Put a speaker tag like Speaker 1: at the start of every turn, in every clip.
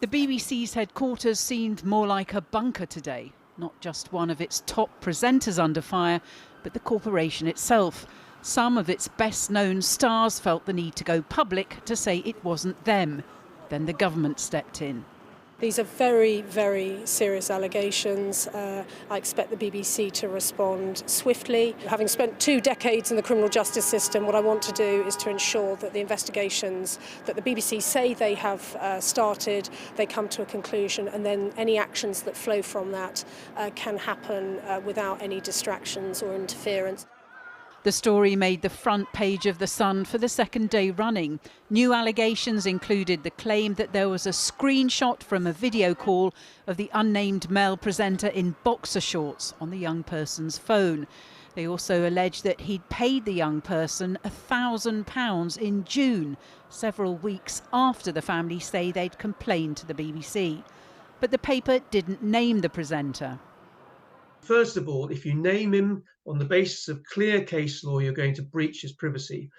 Speaker 1: The BBC's headquarters seemed more like a bunker today. Not just one of its top presenters under fire, but the corporation itself. Some of its best-known stars felt the need to go public to say it wasn't them. Then the government stepped in.
Speaker 2: These are very, very serious allegations. I expect the BBC to respond swiftly. Having spent 2 decades in the criminal justice system, what I want to do is to ensure that the investigations that the BBC say they have started, they come to a conclusion, and then any actions that flow from that can happen without any distractions or interference.
Speaker 1: The story made the front page of The Sun for the second day running. New allegations included the claim that there was a screenshot from a video call of the unnamed male presenter in boxer shorts on the young person's phone. They also alleged that he'd paid the young person £1,000 in June, several weeks after the family say they'd complained to the BBC. But the paper didn't name the presenter.
Speaker 3: First of all, if you name him on the basis of clear case law, you're going to breach his privacy.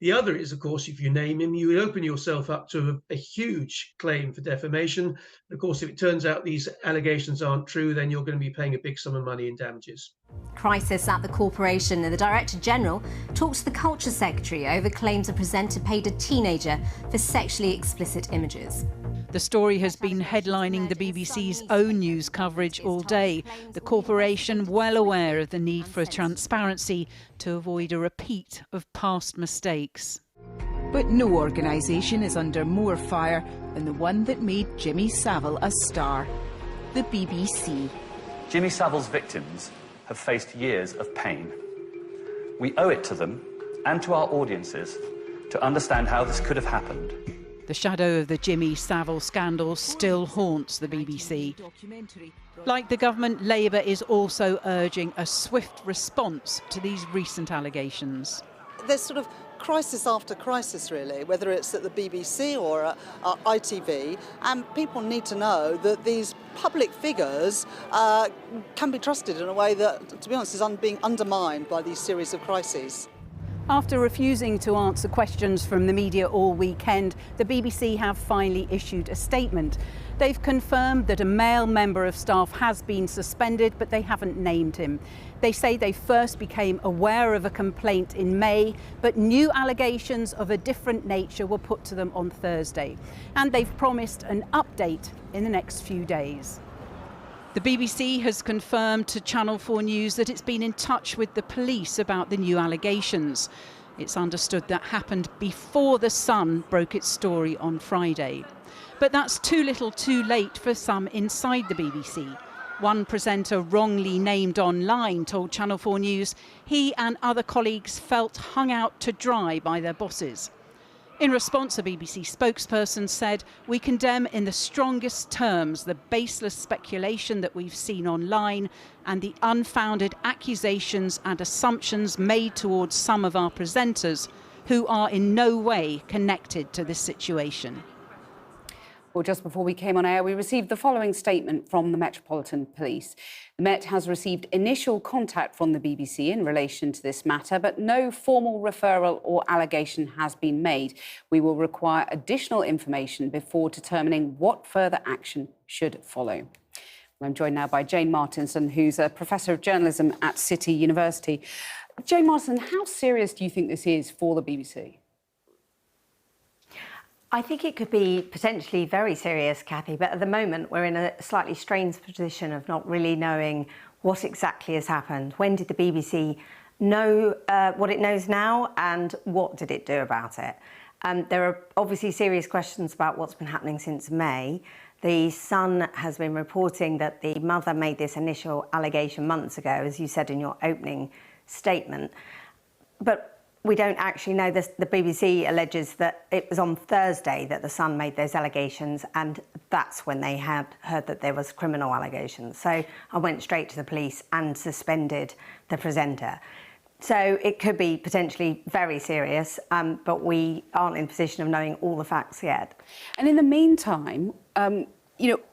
Speaker 3: The other is, of course, if you name him, you open yourself up to a huge claim for defamation. And of course, if it turns out these allegations aren't true, then you're going to be paying a big sum of money in damages.
Speaker 4: Crisis at the corporation, and the Director General talks to the Culture Secretary over claims a presenter paid a teenager for sexually explicit images.
Speaker 1: The story has been headlining the BBC's own news coverage all day. The corporation well aware of the need for transparency to avoid a repeat of past mistakes.
Speaker 5: But no organisation is under more fire than the one that made Jimmy Savile a star, the BBC.
Speaker 6: Jimmy Savile's victims have faced years of pain. We owe it to them and to our audiences to understand how this could have happened.
Speaker 1: The shadow of the Jimmy Savile scandal still haunts the BBC. Like the government, Labour is also urging a swift response to these recent allegations.
Speaker 7: There's sort of crisis after crisis, really, whether it's at the BBC or at ITV, and people need to know that these public figures can be trusted in a way that, to be honest, is being undermined by these series of crises.
Speaker 1: After refusing to answer questions from the media all weekend, the BBC have finally issued a statement. They've confirmed that a male member of staff has been suspended, but they haven't named him. They say they first became aware of a complaint in May, but new allegations of a different nature were put to them on Thursday. And they've promised an update in the next few days. The BBC has confirmed to Channel 4 News that it's been in touch with the police about the new allegations. It's understood that happened before The Sun broke its story on Friday. But that's too little too late for some inside the BBC. One presenter wrongly named online told Channel 4 News he and other colleagues felt hung out to dry by their bosses. In response, a BBC spokesperson said, "We condemn in the strongest terms the baseless speculation that we've seen online and the unfounded accusations and assumptions made towards some of our presenters who are in no way connected to this situation."
Speaker 8: Well, just before we came on air, we received the following statement from the Metropolitan Police. The Met has received initial contact from the BBC in relation to this matter, but no formal referral or allegation has been made. We will require additional information before determining what further action should follow. I'm joined now by Jane Martinson, who's a Professor of Journalism at City University. Jane Martinson, how serious do you think this is for the BBC?
Speaker 9: I think it could be potentially very serious, Cathy, but at the moment we're in a slightly strange position of not really knowing what exactly has happened. When did the BBC know what it knows now, and what did it do about it? There are obviously serious questions about what's been happening since May. The Sun has been reporting that the mother made this initial allegation months ago, as you said in your opening statement. But we don't actually know this. The BBC alleges that it was on Thursday that the Sun made those allegations, and that's when they had heard that there was criminal allegations. So I went straight to the police and suspended the presenter. So it could be potentially very serious, but we aren't in a position of knowing all the facts yet.
Speaker 8: And in the meantime, a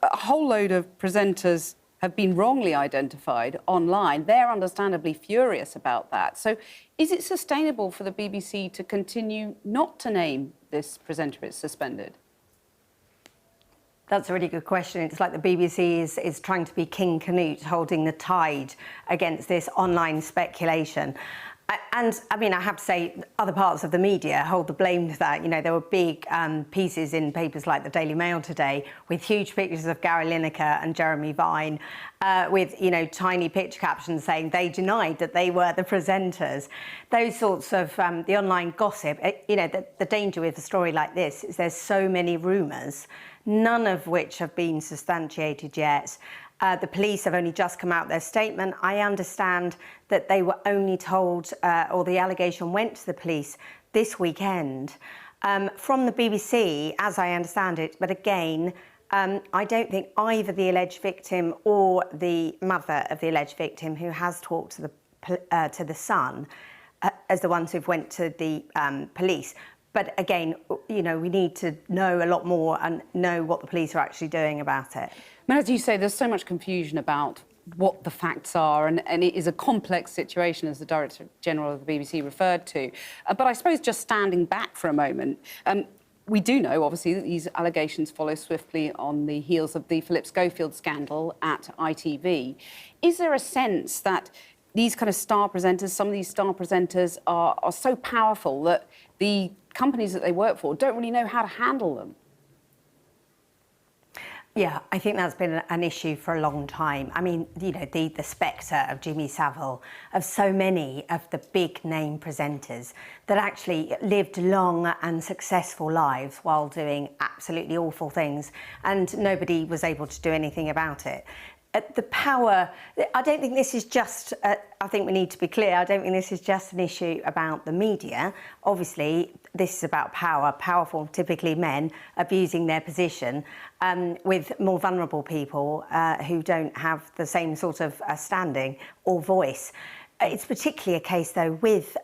Speaker 8: whole load of presenters have been wrongly identified online. They're understandably furious about that. So is it sustainable for the BBC to continue not to name this presenter it's suspended?
Speaker 9: That's a really good question. It's like the BBC is trying to be King Canute, holding the tide against this online speculation. And I mean, I have to say, other parts of the media hold the blame to that. You know, there were big pieces in papers like the Daily Mail today with huge pictures of Gary Lineker and Jeremy Vine with, you know, tiny picture captions saying they denied that they were the presenters. Those sorts of the online gossip, you know, the danger with a story like this is there's so many rumours, none of which have been substantiated yet. The police have only just come out with their statement. I understand that they were only told, or the allegation went to the police this weekend. From the BBC, as I understand it, but again, I don't think either the alleged victim or the mother of the alleged victim, who has talked to the son, as the ones who've went to the police. But again, you know, we need to know a lot more and know what the police are actually doing about it.
Speaker 8: I mean, as you say, there's so much confusion about what the facts are, and it is a complex situation, as the Director General of the BBC referred to. But I suppose just standing back for a moment, we do know, obviously, that these allegations follow swiftly on the heels of the Philip Schofield scandal at ITV. Is there a sense that these kind of star presenters, some of these star presenters are so powerful that the companies that they work for don't really know how to handle them?
Speaker 9: Yeah, I think that's been an issue for a long time. I mean, you know, the spectre of Jimmy Savile, of so many of the big name presenters that actually lived long and successful lives while doing absolutely awful things, and nobody was able to do anything about it. The power, I don't think this is just, I think we need to be clear, I don't think this is just an issue about the media. Obviously, this is about power, powerful, typically men, abusing their position with more vulnerable people who don't have the same sort of standing or voice. It's particularly a case, though, with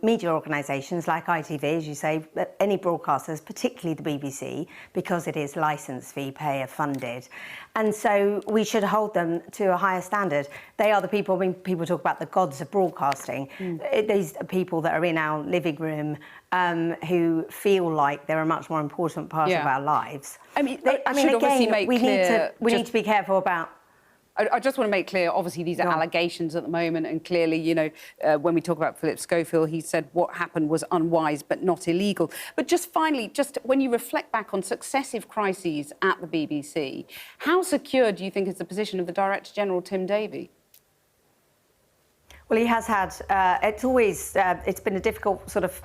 Speaker 9: media organisations like ITV, as you say, any broadcasters, particularly the BBC, because it is licence fee payer funded. And so we should hold them to a higher standard. They are the people, I mean, people talk about the gods of broadcasting. These are people that are in our living room who feel like they're a much more important part of our lives.
Speaker 8: I mean, we
Speaker 9: need to be careful about.
Speaker 8: I just want to make clear, obviously, these are allegations at the moment, and clearly, you know, when we talk about Philip Schofield, he said what happened was unwise but not illegal. But just finally, just when you reflect back on successive crises at the BBC, how secure do you think is the position of the Director General, Tim Davie?
Speaker 9: Well, he has had, it's been a difficult sort of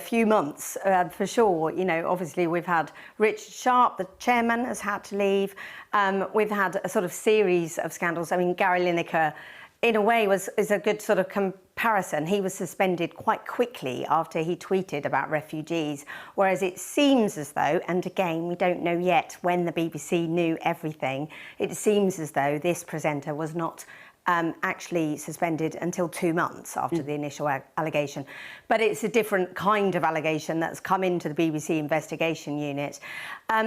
Speaker 9: few months, for sure. You know, obviously we've had Richard Sharp, the chairman, has had to leave. We've had a sort of series of scandals. I mean, Gary Lineker, in a way, is a good sort of comparison. He was suspended quite quickly after he tweeted about refugees, whereas it seems as though, and again, we don't know yet when the BBC knew everything, it seems as though this presenter was not actually suspended until 2 months after the initial allegation. But it's a different kind of allegation that's come into the BBC investigation unit.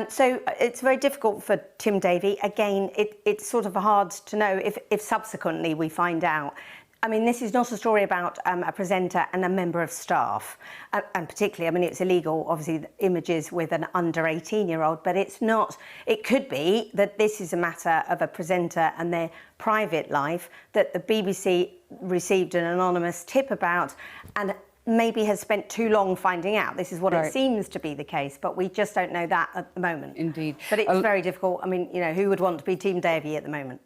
Speaker 9: So it's very difficult for Tim Davie. Again, it's sort of hard to know if subsequently we find out. I mean, this is not a story about a presenter and a member of staff, and particularly, I mean, it's illegal, obviously, images with an under 18-year-old, but it's not, it could be that this is a matter of a presenter and their private life that the BBC received an anonymous tip about and maybe has spent too long finding out. This is what it seems to be the case, but we just don't know that at the moment.
Speaker 8: Indeed.
Speaker 9: But it's very difficult. I mean, you know, who would want to be Tim Davie at the moment?